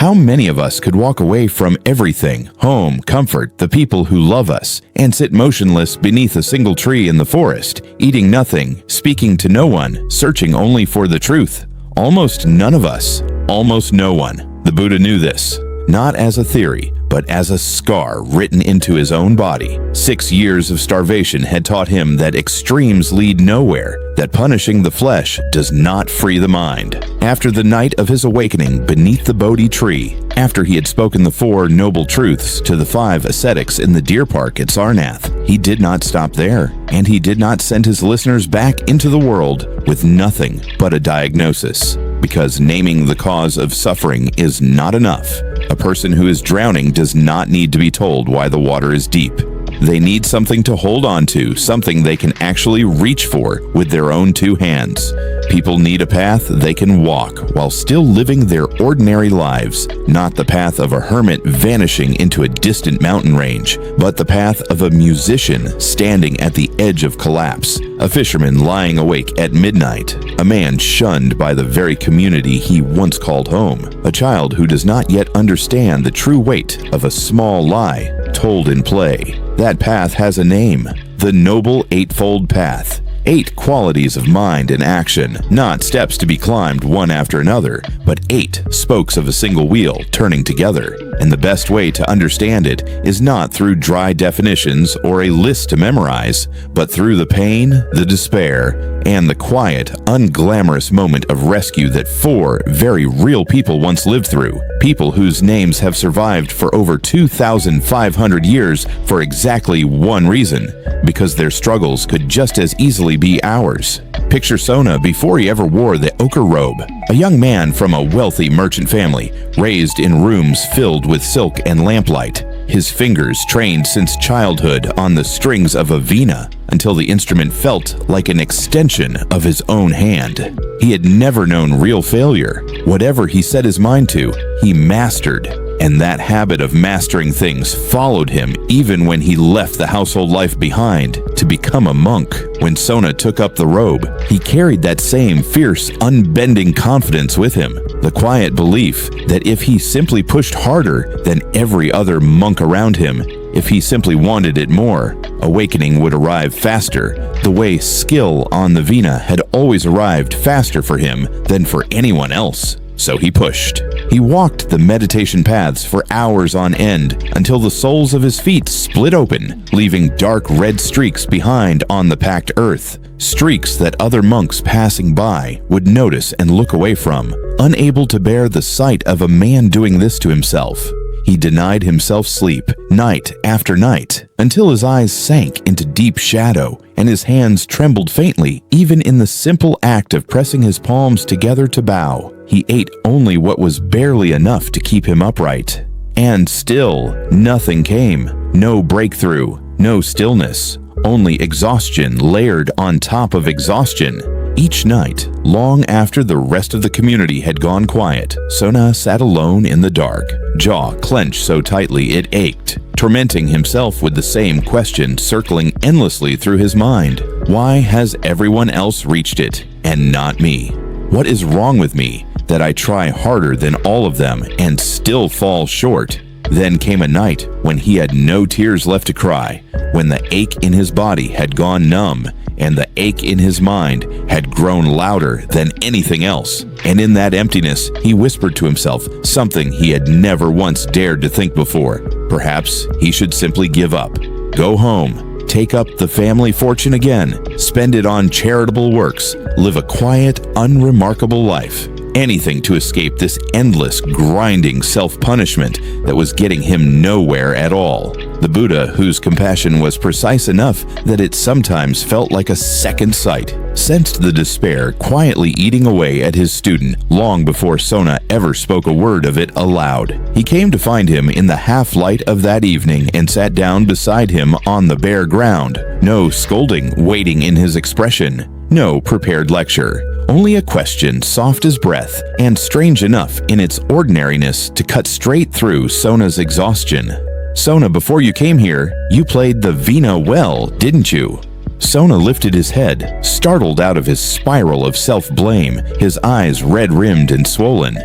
How many of us could walk away from everything, home, comfort, the people who love us, and sit motionless beneath a single tree in the forest, eating nothing, speaking to no one, searching only for the truth? Almost none of us. Almost no one. The Buddha knew this, not as a theory, but as a scar written into his own body. 6 years of starvation had taught him that extremes lead nowhere, that punishing the flesh does not free the mind. After the night of his awakening beneath the Bodhi tree, after he had spoken the 4 noble truths to the 5 ascetics in the deer park at Sarnath, he did not stop there, and he did not send his listeners back into the world with nothing but a diagnosis. Because naming the cause of suffering is not enough. A person who is drowning does not need to be told why the water is deep. They need something to hold on to, something they can actually reach for with their own 2 hands. People need a path they can walk while still living their ordinary lives, not the path of a hermit vanishing into a distant mountain range, but the path of a musician standing at the edge of collapse, a fisherman lying awake at midnight, a man shunned by the very community he once called home, a child who does not yet understand the true weight of a small lie told in play. That path has a name, the Noble Eightfold Path. 8 qualities of mind and action, not steps to be climbed one after another, but 8 spokes of a single wheel turning together. And the best way to understand it is not through dry definitions or a list to memorize, but through the pain, the despair, and the quiet, unglamorous moment of rescue that 4 very real people once lived through. People whose names have survived for over 2,500 years for exactly one reason, because their struggles could just as easily be ours. Picture Sona before he ever wore the ochre robe, a young man from a wealthy merchant family, raised in rooms filled with silk and lamplight, his fingers trained since childhood on the strings of a Vina until the instrument felt like an extension of his own hand. He had never known real failure. Whatever he set his mind to, he mastered. And that habit of mastering things followed him even when he left the household life behind to become a monk. When Sona took up the robe, he carried that same fierce, unbending confidence with him, the quiet belief that if he simply pushed harder than every other monk around him, if he simply wanted it more, awakening would arrive faster, the way skill on the Vina had always arrived faster for him than for anyone else. So he pushed. He walked the meditation paths for hours on end until the soles of his feet split open, leaving dark red streaks behind on the packed earth, streaks that other monks passing by would notice and look away from, unable to bear the sight of a man doing this to himself. He denied himself sleep night after night until his eyes sank into deep shadow and his hands trembled faintly even in the simple act of pressing his palms together to bow. He ate only what was barely enough to keep him upright. And still, nothing came. No breakthrough, no stillness, only exhaustion layered on top of exhaustion. Each night, long after the rest of the community had gone quiet, Sona sat alone in the dark, jaw clenched so tightly it ached, tormenting himself with the same question circling endlessly through his mind. Why has everyone else reached it, and not me? What is wrong with me that I try harder than all of them and still fall short? Then came a night when he had no tears left to cry, when the ache in his body had gone numb, and the ache in his mind had grown louder than anything else. And in that emptiness, he whispered to himself something he had never once dared to think before. Perhaps he should simply give up, go home, take up the family fortune again, spend it on charitable works, live a quiet, unremarkable life. Anything to escape this endless, grinding self-punishment that was getting him nowhere at all. The Buddha, whose compassion was precise enough that it sometimes felt like a second sight, sensed the despair quietly eating away at his student long before Sona ever spoke a word of it aloud. He came to find him in the half-light of that evening and sat down beside him on the bare ground. No scolding waiting in his expression. No prepared lecture. Only a question soft as breath and strange enough in its ordinariness to cut straight through Sona's exhaustion. Sona, before you came here, you played the Vina well, didn't you? Sona lifted his head, startled out of his spiral of self-blame, his eyes red-rimmed and swollen.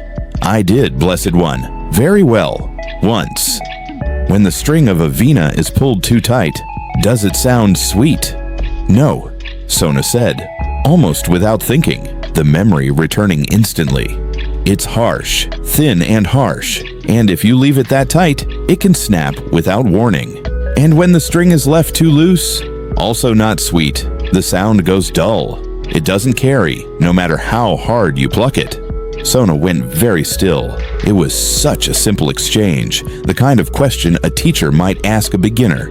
I did, Blessed One. Very well. Once. When the string of a Vina is pulled too tight, does it sound sweet? No, Sona said, almost without thinking, the memory returning instantly. It's harsh, thin and harsh, and if you leave it that tight, it can snap without warning. And when the string is left too loose, also not sweet, the sound goes dull. It doesn't carry, no matter how hard you pluck it. Sona went very still. It was such a simple exchange, the kind of question a teacher might ask a beginner.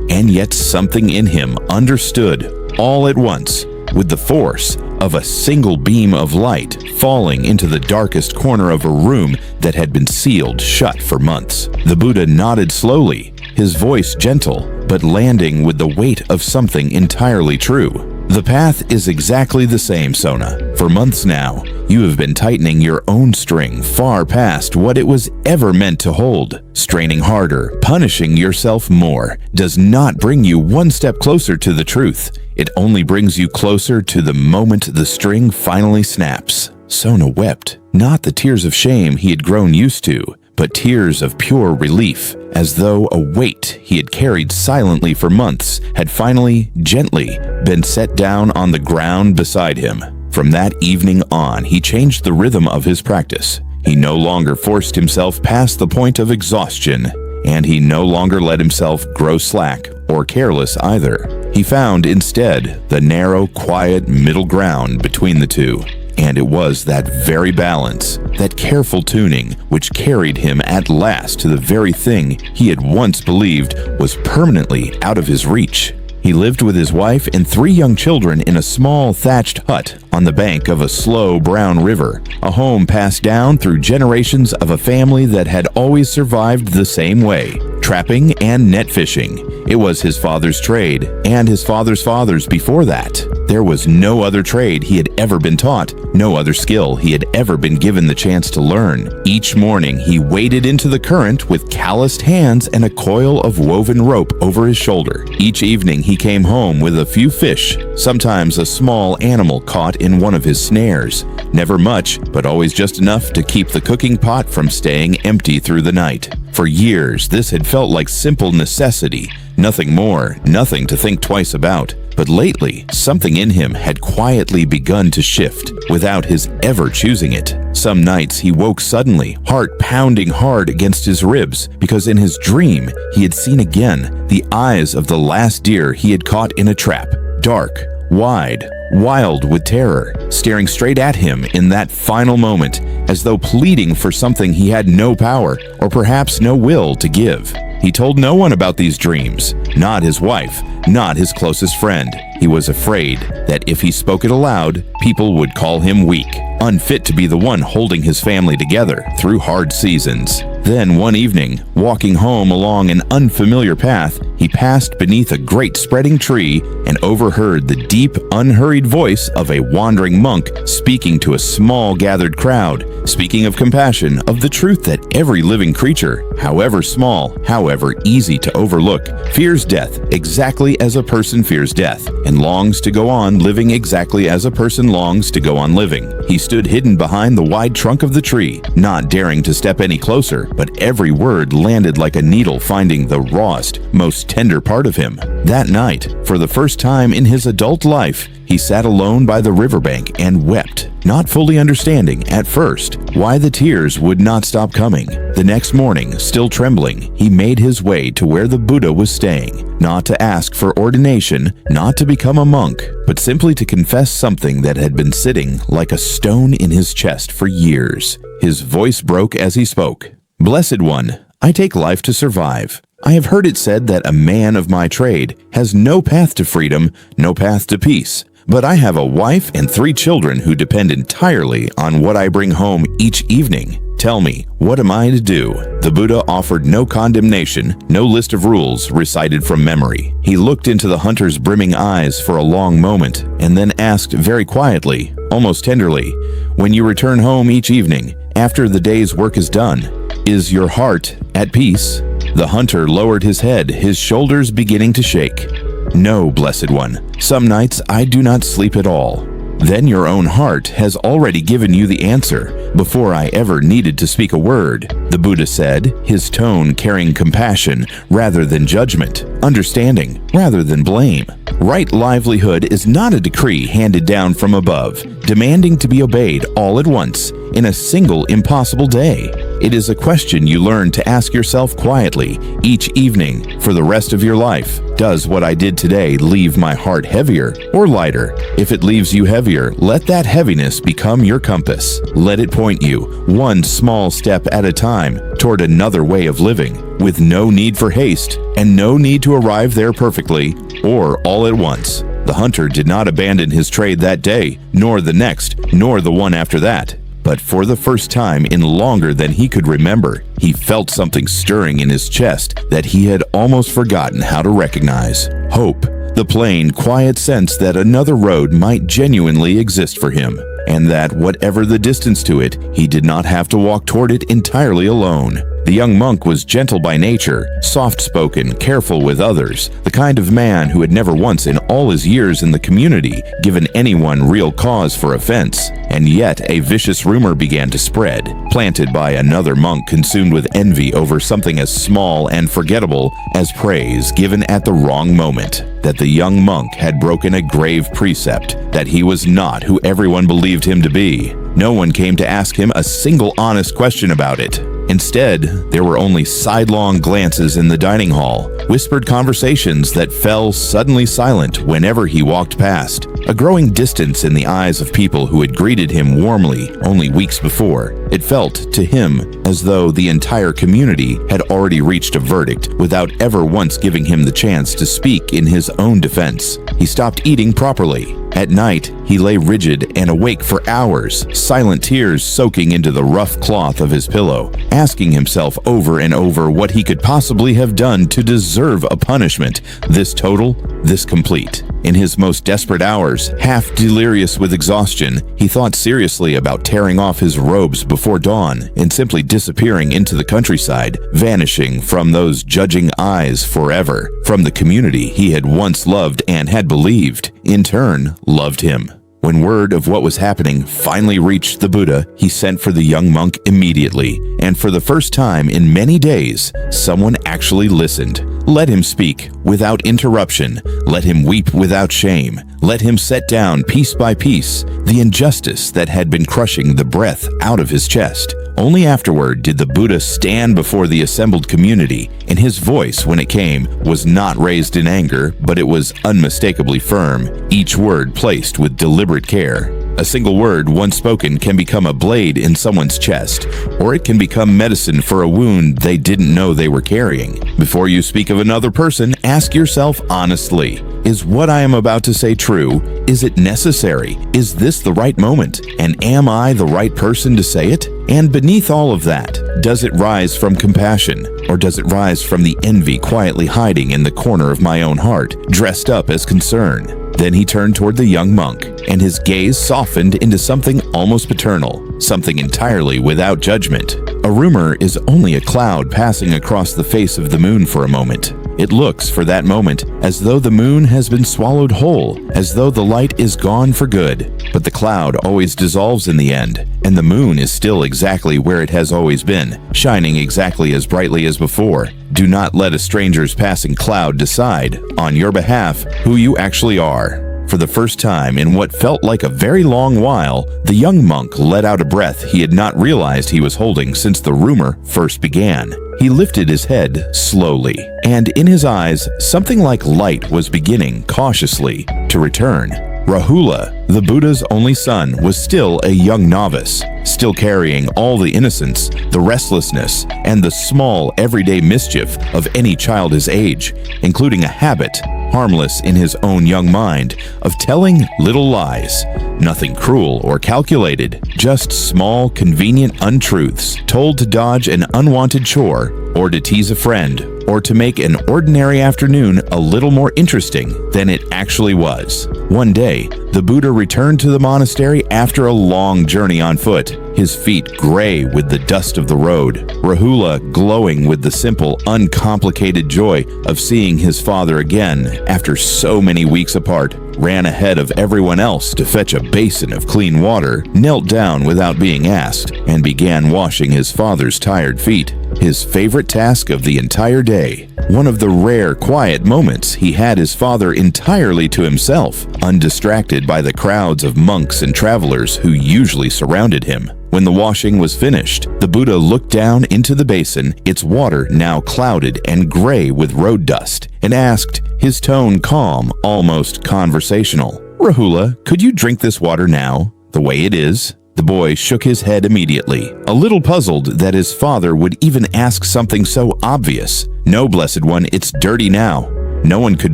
And yet something in him understood, all at once, with the force of a single beam of light falling into the darkest corner of a room that had been sealed shut for months. The Buddha nodded slowly, his voice gentle, but landing with the weight of something entirely true. The path is exactly the same, Sona. For months now, you have been tightening your own string far past what it was ever meant to hold. Straining harder, punishing yourself more, does not bring you one step closer to the truth. It only brings you closer to the moment the string finally snaps. Sona wept, not the tears of shame he had grown used to, but tears of pure relief, as though a weight he had carried silently for months had finally, gently, been set down on the ground beside him. From that evening on, he changed the rhythm of his practice. He no longer forced himself past the point of exhaustion, and he no longer let himself grow slack or careless either. He found instead the narrow, quiet middle ground between the two. And it was that very balance, that careful tuning, which carried him at last to the very thing he had once believed was permanently out of his reach. He lived with his wife and 3 young children in a small thatched hut on the bank of a slow brown river, a home passed down through generations of a family that had always survived the same way, trapping and net fishing. It was his father's trade, and his father's father's before that. There was no other trade he had ever been taught, no other skill he had ever been given the chance to learn. Each morning he waded into the current with calloused hands and a coil of woven rope over his shoulder. Each evening he came home with a few fish, sometimes a small animal caught in one of his snares. Never much, but always just enough to keep the cooking pot from staying empty through the night. For years, this had felt like simple necessity, nothing more, nothing to think twice about. But lately, something in him had quietly begun to shift, without his ever choosing it. Some nights he woke suddenly, heart pounding hard against his ribs, because in his dream he had seen again the eyes of the last deer he had caught in a trap, dark, wide, wild with terror, staring straight at him in that final moment, as though pleading for something he had no power, or perhaps no will to give. He told no one about these dreams, not his wife, not his closest friend. He was afraid that if he spoke it aloud, people would call him weak, unfit to be the one holding his family together through hard seasons. Then one evening, walking home along an unfamiliar path, he passed beneath a great spreading tree and overheard the deep, unhurried voice of a wandering monk speaking to a small gathered crowd, speaking of compassion, of the truth that every living creature, however small, however easy to overlook, fears death exactly as a person fears death, and longs to go on living exactly as a person longs to go on living. He stood hidden behind the wide trunk of the tree, not daring to step any closer, but every word landed like a needle finding the rawest, most tender part of him. That night, for the first time in his adult life, he sat alone by the riverbank and wept, not fully understanding, at first, why the tears would not stop coming. The next morning, still trembling, he made his way to where the Buddha was staying, not to ask for ordination, not to become a monk, but simply to confess something that had been sitting like a stone in his chest for years. His voice broke as he spoke. "Blessed One, I take life to survive. I have heard it said that a man of my trade has no path to freedom, no path to peace. But I have a wife and 3 children who depend entirely on what I bring home each evening. Tell me, what am I to do?" The Buddha offered no condemnation, no list of rules recited from memory. He looked into the hunter's brimming eyes for a long moment, and then asked very quietly, almost tenderly, "When you return home each evening, after the day's work is done, is your heart at peace?" The hunter lowered his head, his shoulders beginning to shake. "No, Blessed One. Some nights I do not sleep at all." then your own heart has already given you the answer before I ever needed to speak a word," the Buddha said, his tone carrying compassion rather than judgment, understanding rather than blame. Right livelihood is not a decree handed down from above, demanding to be obeyed all at once in a single impossible day. It is a question you learn to ask yourself quietly each evening for the rest of your life. Does what I did today leave my heart heavier or lighter? If it leaves you heavier, let that heaviness become your compass. Let it point you one small step at a time toward another way of living, with no need for haste and no need to arrive there perfectly or all at once. The hunter did not abandon his trade that day, nor the next, nor the one after that. But for the first time in longer than he could remember, he felt something stirring in his chest that he had almost forgotten how to recognize. Hope, the plain, quiet sense that another road might genuinely exist for him, and that whatever the distance to it, he did not have to walk toward it entirely alone. The young monk was gentle by nature, soft-spoken, careful with others, the kind of man who had never once in all his years in the community given anyone real cause for offense. And yet a vicious rumor began to spread, planted by another monk consumed with envy over something as small and forgettable as praise given at the wrong moment, that the young monk had broken a grave precept, that he was not who everyone believed him to be. No one came to ask him a single honest question about it. Instead, there were only sidelong glances in the dining hall, whispered conversations that fell suddenly silent whenever he walked past, a growing distance in the eyes of people who had greeted him warmly only weeks before. It felt to him as though the entire community had already reached a verdict without ever once giving him the chance to speak in his own defense. He stopped eating properly. At night, he lay rigid and awake for hours, silent tears soaking into the rough cloth of his pillow, asking himself over and over what he could possibly have done to deserve a punishment this total, this complete. In his most desperate hours, half delirious with exhaustion, he thought seriously about tearing off his robes before dawn and simply disappearing into the countryside, vanishing from those judging eyes forever, from the community he had once loved and had believed, in turn, loved him. When word of what was happening finally reached the Buddha, he sent for the young monk immediately, and for the first time in many days, someone actually listened. Let him speak without interruption. Let him weep without shame. Let him set down piece by piece the injustice that had been crushing the breath out of his chest. Only afterward did the Buddha stand before the assembled community, and his voice, when it came, was not raised in anger, but it was unmistakably firm, each word placed with deliberate care. A single word once spoken can become a blade in someone's chest, or it can become medicine for a wound they didn't know they were carrying. Before you speak of another person, ask yourself honestly, is what I am about to say true? Is it necessary? Is this the right moment? And am I the right person to say it? And beneath all of that, does it rise from compassion, or does it rise from the envy quietly hiding in the corner of my own heart, dressed up as concern? Then he turned toward the young monk, and his gaze softened into something almost paternal, something entirely without judgment. A rumor is only a cloud passing across the face of the moon for a moment. It looks, for that moment, as though the moon has been swallowed whole, as though the light is gone for good. But the cloud always dissolves in the end, and the moon is still exactly where it has always been, shining exactly as brightly as before. Do not let a stranger's passing cloud decide, on your behalf, who you actually are. For the first time in what felt like a very long while, the young monk let out a breath he had not realized he was holding since the rumor first began. He lifted his head slowly, and in his eyes, something like light was beginning cautiously to return. Rahula, the Buddha's only son, was still a young novice, still carrying all the innocence, the restlessness, and the small everyday mischief of any child his age, including a habit, harmless in his own young mind, of telling little lies. Nothing cruel or calculated, just small, convenient untruths told to dodge an unwanted chore, or to tease a friend, or to make an ordinary afternoon a little more interesting than it actually was. One day, the Buddha returned to the monastery after a long journey on foot. his feet gray with the dust of the road. Rahula glowing with the simple, uncomplicated joy of seeing his father again after so many weeks apart, ran ahead of everyone else to fetch a basin of clean water, knelt down without being asked, and began washing his father's tired feet, his favorite task of the entire day. One of the rare, quiet moments he had his father entirely to himself, undistracted by the crowds of monks and travelers who usually surrounded him. When the washing was finished, the Buddha looked down into the basin, its water now clouded and gray with road dust, and asked, his tone calm, almost conversational, "Rahula, could you drink this water now, the way it is?" The boy shook his head immediately, a little puzzled that his father would even ask something so obvious. "No, Blessed One, it's dirty now. No one could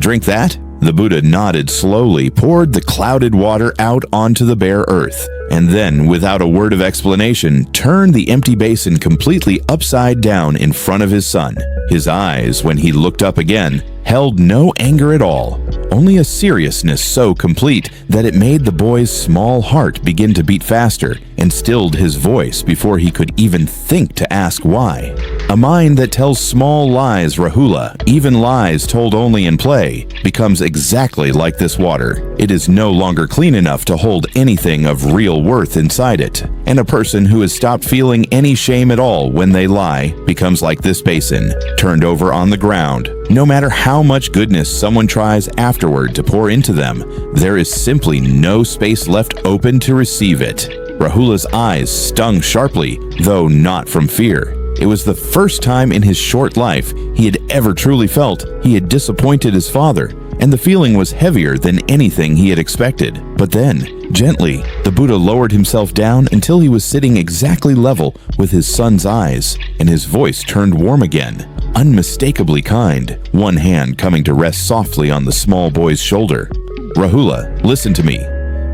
drink that?" The Buddha nodded slowly, poured the clouded water out onto the bare earth, and then, without a word of explanation, turned the empty basin completely upside down in front of his son. His eyes, when he looked up again, held no anger at all, only a seriousness so complete that it made the boy's small heart begin to beat faster and stilled his voice before he could even think to ask why. A mind that tells small lies, Rahula, even lies told only in play, becomes exactly like this water. It is no longer clean enough to hold anything of real worth inside it. And a person who has stopped feeling any shame at all when they lie becomes like this basin, turned over on the ground. No matter how much goodness someone tries afterward to pour into them, there is simply no space left open to receive it. Rahula's eyes stung sharply, though not from fear. It was the first time in his short life he had ever truly felt he had disappointed his father, and the feeling was heavier than anything he had expected. But then, gently, the Buddha lowered himself down until he was sitting exactly level with his son's eyes, and his voice turned warm again, unmistakably kind, one hand coming to rest softly on the small boy's shoulder. "Rahula, listen to me.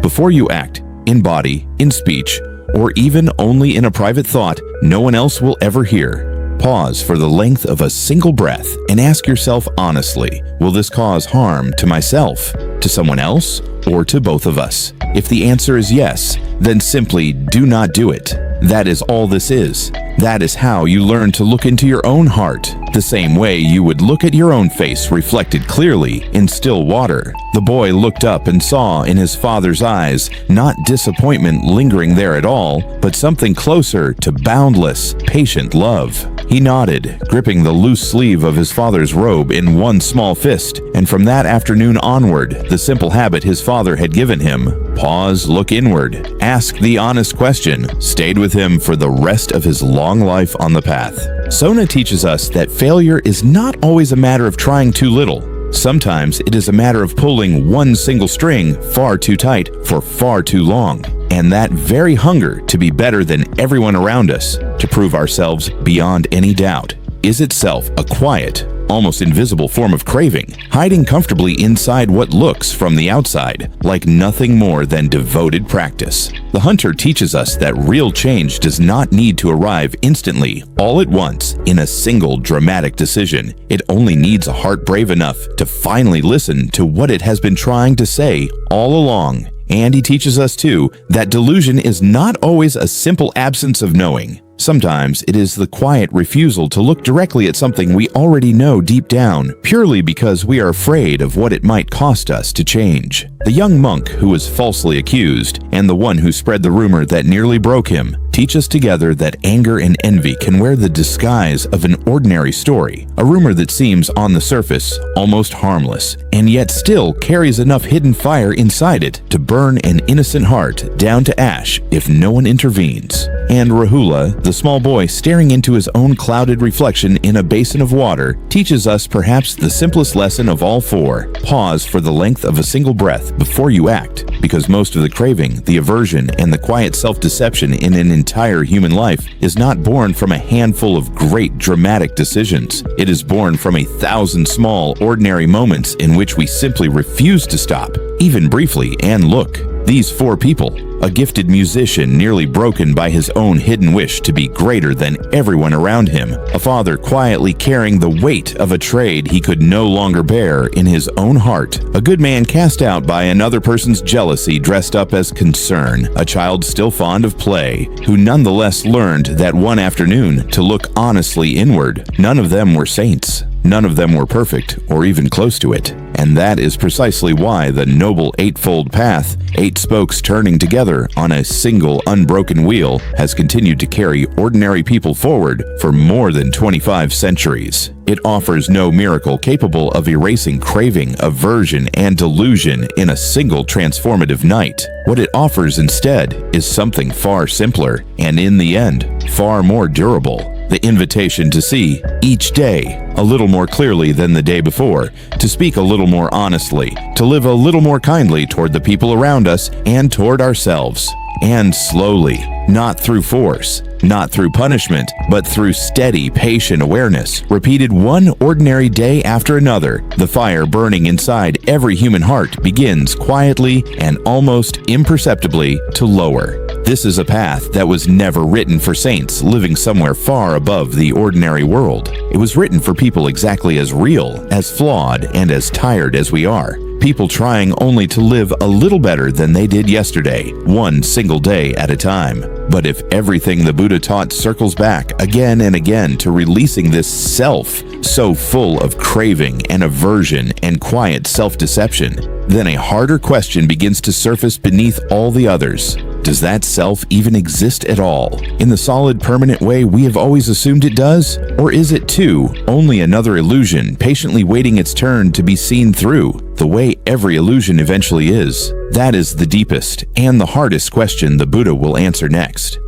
Before you act, in body, in speech, or even only in a private thought no one else will ever hear, pause for the length of a single breath and ask yourself honestly, will this cause harm to myself, to someone else, or to both of us? If the answer is yes, then simply do not do it. That is all this is. That is how you learn to look into your own heart, the same way you would look at your own face reflected clearly in still water." The boy looked up and saw in his father's eyes not disappointment lingering there at all, but something closer to boundless, patient love. He nodded, gripping the loose sleeve of his father's robe in one small fist, and from that afternoon onward, the simple habit his father had given him, pause, look inward, ask the honest question, stayed with him for the rest of his long life on the path. Sona teaches us that failure is not always a matter of trying too little. Sometimes it is a matter of pulling one single string far too tight for far too long. And that very hunger to be better than everyone around us, to prove ourselves beyond any doubt, is itself a quiet, almost invisible form of craving, hiding comfortably inside what looks from the outside like nothing more than devoted practice. The hunter teaches us that real change does not need to arrive instantly, all at once, in a single dramatic decision. It only needs a heart brave enough to finally listen to what it has been trying to say all along. And he teaches us, too, that delusion is not always a simple absence of knowing. Sometimes it is the quiet refusal to look directly at something we already know deep down, purely because we are afraid of what it might cost us to change. The young monk who was falsely accused, and the one who spread the rumor that nearly broke him, teach us together that anger and envy can wear the disguise of an ordinary story, a rumor that seems on the surface almost harmless, and yet still carries enough hidden fire inside it to burn an innocent heart down to ash if no one intervenes. And Rahula, the small boy staring into his own clouded reflection in a basin of water, teaches us perhaps the simplest lesson of all four. Pause for the length of a single breath before you act, because most of the craving, the aversion, and the quiet self-deception in an entire human life is not born from a handful of great dramatic decisions. It is born from 1,000 small, ordinary moments in which we simply refuse to stop, even briefly, and look. These four people: a gifted musician nearly broken by his own hidden wish to be greater than everyone around him, a father quietly carrying the weight of a trade he could no longer bear in his own heart, a good man cast out by another person's jealousy dressed up as concern, a child still fond of play, who nonetheless learned that one afternoon to look honestly inward. None of them were saints. None of them were perfect or even close to it. And that is precisely why the Noble Eightfold Path, 8 spokes turning together on a single unbroken wheel, has continued to carry ordinary people forward for more than 25 centuries. It offers no miracle capable of erasing craving, aversion, and delusion in a single transformative night. What it offers instead is something far simpler and, in the end, far more durable. The invitation to see, each day, a little more clearly than the day before, to speak a little more honestly, to live a little more kindly toward the people around us and toward ourselves. And slowly, not through force, not through punishment, but through steady, patient awareness, repeated one ordinary day after another, the fire burning inside every human heart begins quietly and almost imperceptibly to lower. This is a path that was never written for saints living somewhere far above the ordinary world. It was written for people exactly as real, as flawed, and as tired as we are. People trying only to live a little better than they did yesterday, one single day at a time. But if everything the Buddha taught circles back again and again to releasing this self so full of craving and aversion and quiet self-deception, then a harder question begins to surface beneath all the others. Does that self even exist at all, in the solid, permanent way we have always assumed it does? Or is it, too, only another illusion patiently waiting its turn to be seen through, the way every illusion eventually is? That is the deepest and the hardest question the Buddha will answer next.